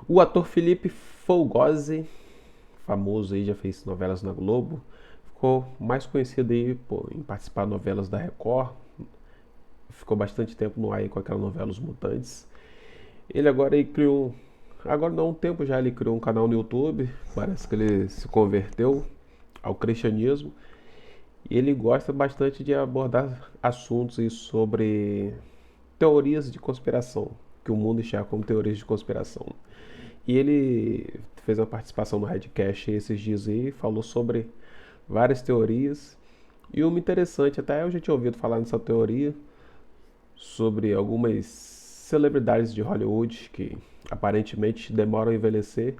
O ator Felipe Fogosi, famoso aí, já fez novelas na Globo, ficou mais conhecido aí em participar de novelas da Record, ficou bastante tempo no ar aí com aquela novela Os Mutantes. Ele agora aí criou, agora não há um tempo já ele criou um canal no YouTube, parece que ele se converteu ao cristianismo e ele gosta bastante de abordar assuntos aí sobre teorias de conspiração, que o mundo enxerga como teorias de conspiração. E ele fez uma participação no Redcast esses dias aí, falou sobre várias teorias. E uma interessante, até eu já tinha ouvido falar nessa teoria, sobre algumas celebridades de Hollywood que aparentemente demoram a envelhecer.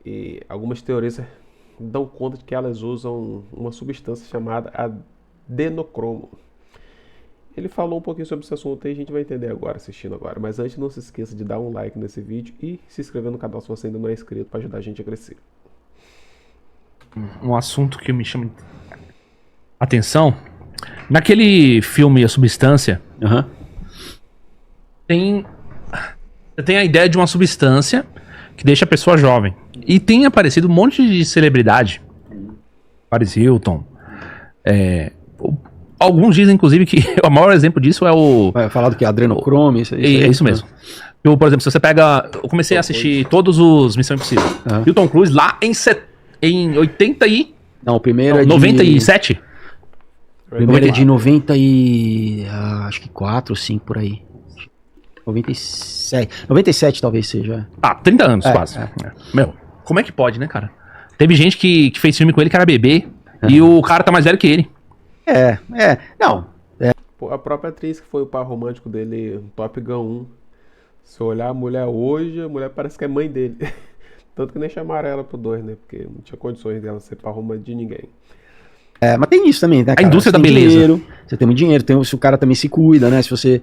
E algumas teorias dão conta de que elas usam uma substância chamada adenocromo. Ele falou um pouquinho sobre esse assunto e a gente vai entender agora, assistindo agora. Mas antes, não se esqueça de dar um like nesse vídeo e se inscrever no canal se você ainda não é inscrito para ajudar a gente a crescer. Um assunto que me chama atenção. Naquele filme A Substância, Aham. tem a ideia de uma substância que deixa a pessoa jovem. E tem aparecido um monte de celebridade. Paris Hilton. Alguns dizem, inclusive, que o maior exemplo disso é o... Vai falar do que? Adrenocrome, isso aí. É isso mesmo. Eu, por exemplo, se você pega... Eu comecei a assistir todos os Missão Impossível. Aham. E o Tom Cruise lá em 80 e... Não, o primeiro é de... 97? O primeiro é de 90 e... acho que 4 ou 5 por aí. 97. 97 talvez seja. 30 anos quase. Meu, como é que pode, né, cara? Teve gente que fez filme com ele que era bebê e o cara tá mais velho que ele. Não. Pô, a própria atriz que foi o par romântico dele, no Top Gun 1. Se eu olhar a mulher hoje, a mulher parece que é mãe dele. Tanto que nem chamaram ela pro 2, né? Porque não tinha condições dela ser par romântico de ninguém. Mas tem isso também, né, cara? A indústria Você da tem beleza. Dinheiro, você tem muito dinheiro, se o cara também se cuida, né? Se você...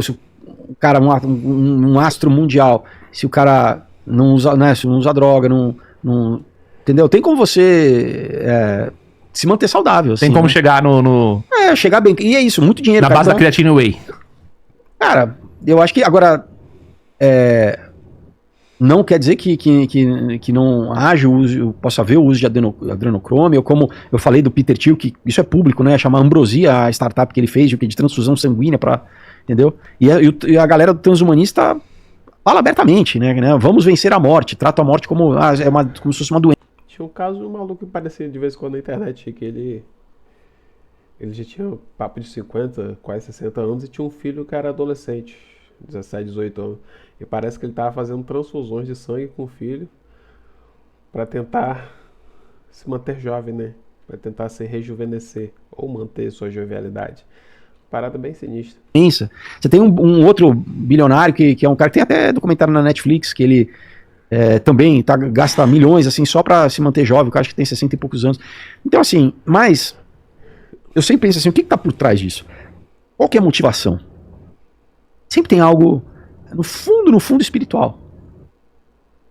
Se o cara, um astro mundial, se o cara não usa, né? Se não usa droga, entendeu? Tem como você se manter saudável, assim, Tem como né? chegar Chegar bem. E é isso, muito dinheiro. na cara. base da Então, Creatine Whey. Cara, eu acho que agora não quer dizer que não haja o uso, possa haver o uso de adrenocrome, ou como eu falei do Peter Thiel, que isso é público, né? Chama Ambrosia, a startup que ele fez, de transfusão sanguínea para, entendeu? E a galera do transhumanista fala abertamente, né? Vamos vencer a morte, trata a morte como como se fosse uma doença. Tinha um caso de um maluco que parecia de vez em quando na internet, que ele já tinha um papo de 50, quase 60 anos e tinha um filho que era adolescente, 17, 18 anos. E parece que ele estava fazendo transfusões de sangue com o filho para tentar se manter jovem, né? Para tentar se rejuvenescer ou manter sua jovialidade. Parada bem sinistra. Você tem um outro bilionário que é um cara que tem até documentário na Netflix, que ele também gasta milhões assim só pra se manter jovem, o cara acho que tem 60 e poucos anos. Então assim, mas eu sempre penso assim, o que tá por trás disso? Qual que é a motivação? Sempre tem algo no fundo espiritual.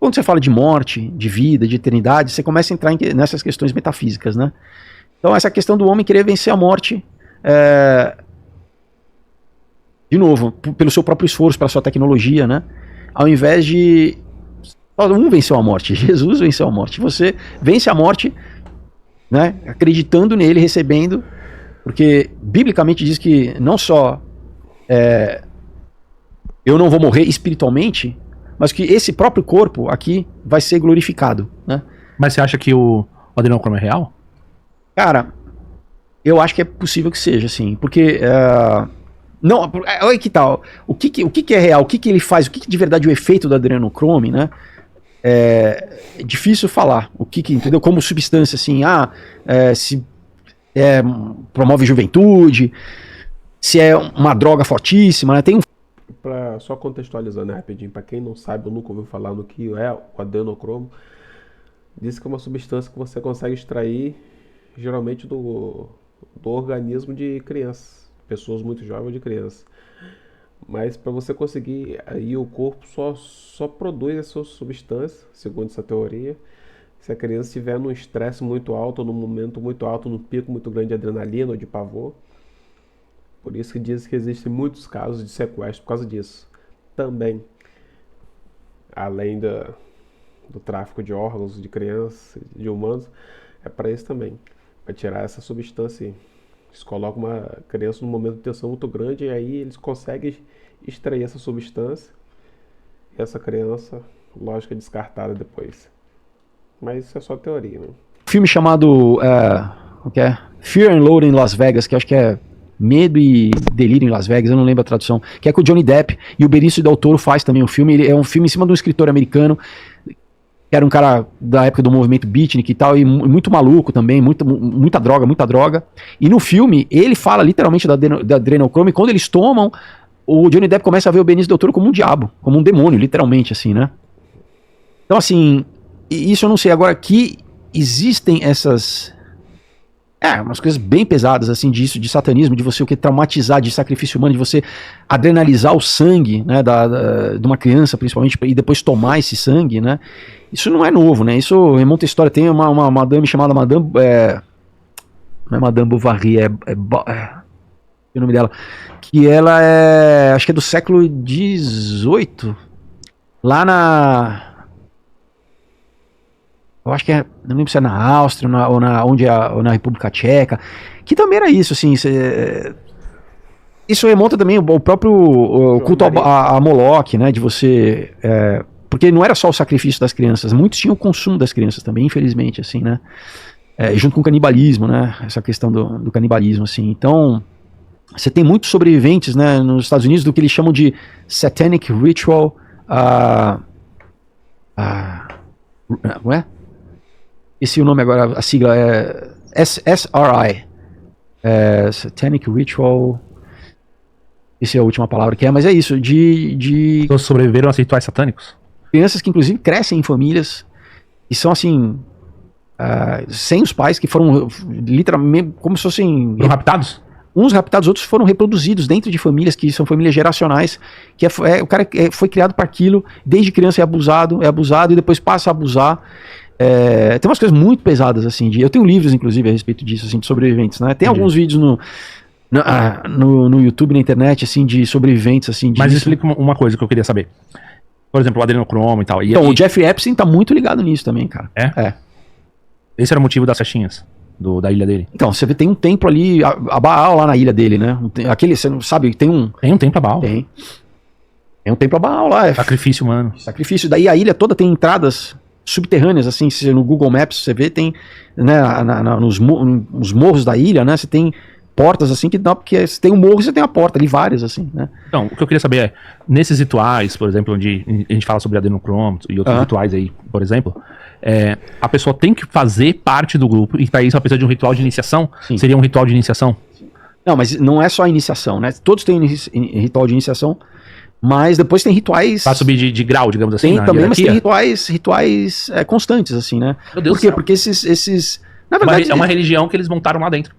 Quando você fala de morte, de vida, de eternidade, você começa a entrar nessas questões metafísicas, né? Então essa questão do homem querer vencer a morte, de novo, pelo seu próprio esforço, pela sua tecnologia, né? Ao invés de venceu a morte, Jesus venceu a morte. Você vence a morte, né? Acreditando nele, recebendo, porque biblicamente diz que não só eu não vou morrer espiritualmente, mas que esse próprio corpo aqui vai ser glorificado, né? Mas você acha que o adrenocrome é real? Cara, eu acho que é possível que seja, sim, porque não, olha que tal, o que é real, o que ele faz, o que de verdade é o efeito do adrenocrome, né? É difícil falar, entendeu? Como substância, assim, se promove juventude, se é uma droga fortíssima, né? Tem Só contextualizando, né, rapidinho, para quem não sabe ou nunca ouviu falar no que é o adenocromo, diz que é uma substância que você consegue extrair geralmente do organismo de crianças, pessoas muito jovens de crianças. Mas para você conseguir, aí o corpo só produz essa substância, segundo essa teoria, se a criança estiver num estresse muito alto, num momento muito alto, num pico muito grande de adrenalina ou de pavor. Por isso que diz que existem muitos casos de sequestro por causa disso. Também. além do tráfico de órgãos de crianças, de humanos, é para isso também, para tirar essa substância aí. Eles colocam uma criança num momento de tensão muito grande e aí eles conseguem extrair essa substância e essa criança, lógico, é descartada depois. Mas isso é só teoria, né? Filme chamado o que é? Fear and Loathing em Las Vegas, que acho que é Medo e Delírio em Las Vegas, eu não lembro a tradução, que é com o Johnny Depp, e o Benício Del Toro faz também o filme. Ele é um filme em cima de um escritor americano, que era um cara da época do movimento beatnik e tal, e muito maluco também, muita droga. E no filme, ele fala literalmente da adrenocrome, e quando eles tomam, o Johnny Depp começa a ver o Benício Del Toro como um diabo, como um demônio, literalmente, assim, né? Então, assim, isso eu não sei. Agora, que existem essas... umas coisas bem pesadas, assim, disso, de satanismo, de você o que traumatizar, de sacrifício humano, de você adrenalizar o sangue, né, de uma criança, principalmente, e depois tomar esse sangue, né? Isso não é novo, né? Isso remonta a história. Tem uma madame chamada Madame... não é Madame Bovary, é o nome dela. Que ela é... acho que é do século XVIII. Lá na... eu acho que não lembro se é na Áustria ou na República Tcheca, que também era isso, assim, isso remonta também ao próprio culto a Moloch, né, de você, porque não era só o sacrifício das crianças, muitos tinham o consumo das crianças também, infelizmente, assim, né, junto com o canibalismo, né, essa questão do canibalismo, assim, então, você tem muitos sobreviventes, né, nos Estados Unidos do que eles chamam de Satanic Ritual, não é? Esse é o nome agora, a sigla é SRI, Satanic Ritual, essa é a última palavra que mas é isso, de Todos sobreviveram a rituais satânicos? Crianças que inclusive crescem em famílias e são assim, sem os pais, que foram literalmente como se fossem... Foram raptados? Uns raptados, outros foram reproduzidos dentro de famílias que são famílias geracionais, que o cara foi criado para aquilo, desde criança é abusado e depois passa a abusar. Tem umas coisas muito pesadas, assim, eu tenho livros, inclusive, a respeito disso, assim, de sobreviventes, né? Tem alguns vídeos no YouTube, na internet, assim, de sobreviventes, assim. Mas explica uma coisa que eu queria saber. Por exemplo, o adrenocromo e tal. Então, o Jeffrey Epstein tá muito ligado nisso também, cara. É? Esse era o motivo das festinhas da ilha dele? Então, você vê, tem um templo ali, a Baal lá na ilha dele, né? Aquele, você não sabe, tem um... Tem um templo a Baal? Tem um templo a Baal lá. Sacrifício humano. Sacrifício. Daí a ilha toda tem entradas subterrâneas, assim, se no Google Maps você vê, tem, né, nos morros da ilha, né, você tem portas, assim, que dá, porque você tem um morro e você tem a porta ali, várias, assim, né. Então, o que eu queria saber é, nesses rituais, por exemplo, onde a gente fala sobre adrenocromo e outros rituais aí, por exemplo, a pessoa tem que fazer parte do grupo, e para isso ela precisa de um ritual de iniciação? Sim. Seria um ritual de iniciação? Não, mas não é só a iniciação, né, todos têm ritual de iniciação, mas depois tem rituais... Para subir de grau, digamos assim, tem também, mas tem rituais constantes, assim, né? Meu Deus Por quê? do céu. Porque esses... Na verdade... É uma religião que eles montaram lá dentro.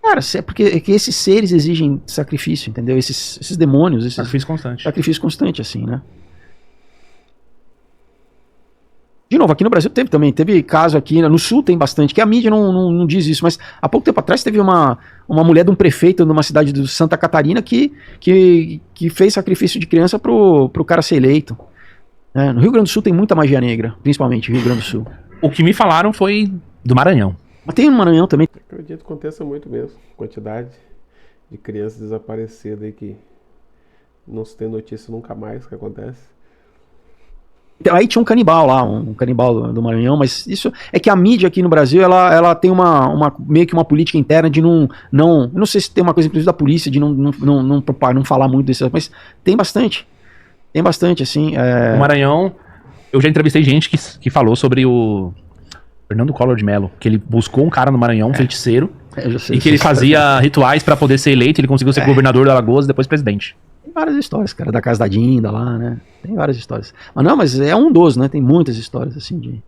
Cara, porque esses seres exigem sacrifício, entendeu? Esses demônios... Sacrifício constante. Sacrifício constante, assim, né? De novo, aqui no Brasil teve caso aqui, no Sul tem bastante, que a mídia não diz isso, mas há pouco tempo atrás teve uma mulher de um prefeito numa cidade de Santa Catarina que fez sacrifício de criança pro cara ser eleito. No Rio Grande do Sul tem muita magia negra, principalmente no Rio Grande do Sul. O que me falaram foi do Maranhão. Mas tem no Maranhão também. Acredito que aconteça muito mesmo, quantidade de crianças desaparecidas aí que não se tem notícia nunca mais que acontece. Aí tinha um canibal lá, um canibal do Maranhão, mas isso é que a mídia aqui no Brasil, ela tem meio que uma política interna de eu não sei se tem uma coisa inclusive da polícia de não falar muito desse, mas tem bastante, assim. O Maranhão, eu já entrevistei gente que falou sobre o Fernando Collor de Mello, que ele buscou um cara no Maranhão, um feiticeiro, e que ele fazia rituais para poder ser eleito, ele conseguiu ser governador da Alagoas e depois presidente. Tem várias histórias, cara, da casa da Dinda lá, né? Tem várias histórias. Mas é um dos, né? Tem muitas histórias, assim, de...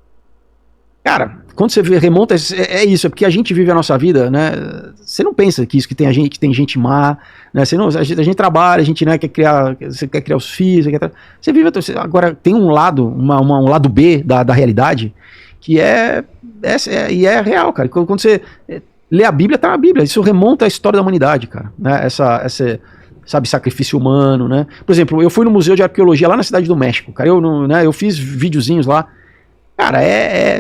Cara, quando você remonta, é isso, é porque a gente vive a nossa vida, né? Você não pensa que tem gente má, né? A gente trabalha, a gente, né, você quer criar os filhos, você vive... Agora, tem um lado, um lado B da realidade, que é real, cara. Quando você lê a Bíblia, tá na Bíblia. Isso remonta à história da humanidade, cara. Né? sabe, sacrifício humano, né? Por exemplo, eu fui no Museu de Arqueologia lá na Cidade do México, cara, eu fiz videozinhos lá. Cara,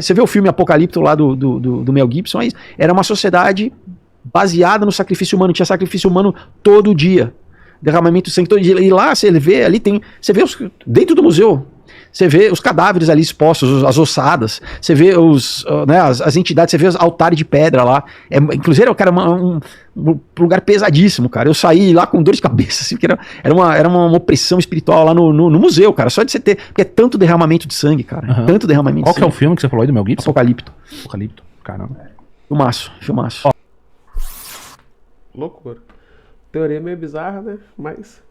você vê o filme Apocalipto lá do Mel Gibson, era uma sociedade baseada no sacrifício humano, tinha sacrifício humano todo dia, derramamento de sangue todo dia, e lá você vê ali, você vê dentro do museu, você vê os cadáveres ali expostos, as ossadas, você vê as entidades, você vê os altares de pedra lá. Inclusive, cara, um lugar pesadíssimo, cara. Eu saí lá com dor de cabeça, assim, porque era uma opressão espiritual lá no museu, cara. Só de você ter. Porque é tanto derramamento de sangue, cara. Uhum. Tanto derramamento Qual de que é sangue. o filme que você falou aí do Mel Gibson? Apocalipto. Caramba. Filmaço. Loucura. Teoria meio bizarra, né? Mas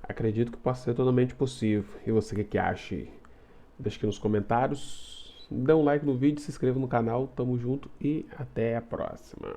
acredito que possa ser totalmente possível. E você, o que acha? Deixa aqui nos comentários. Dê um like no vídeo, se inscreva no canal. Tamo junto e até a próxima.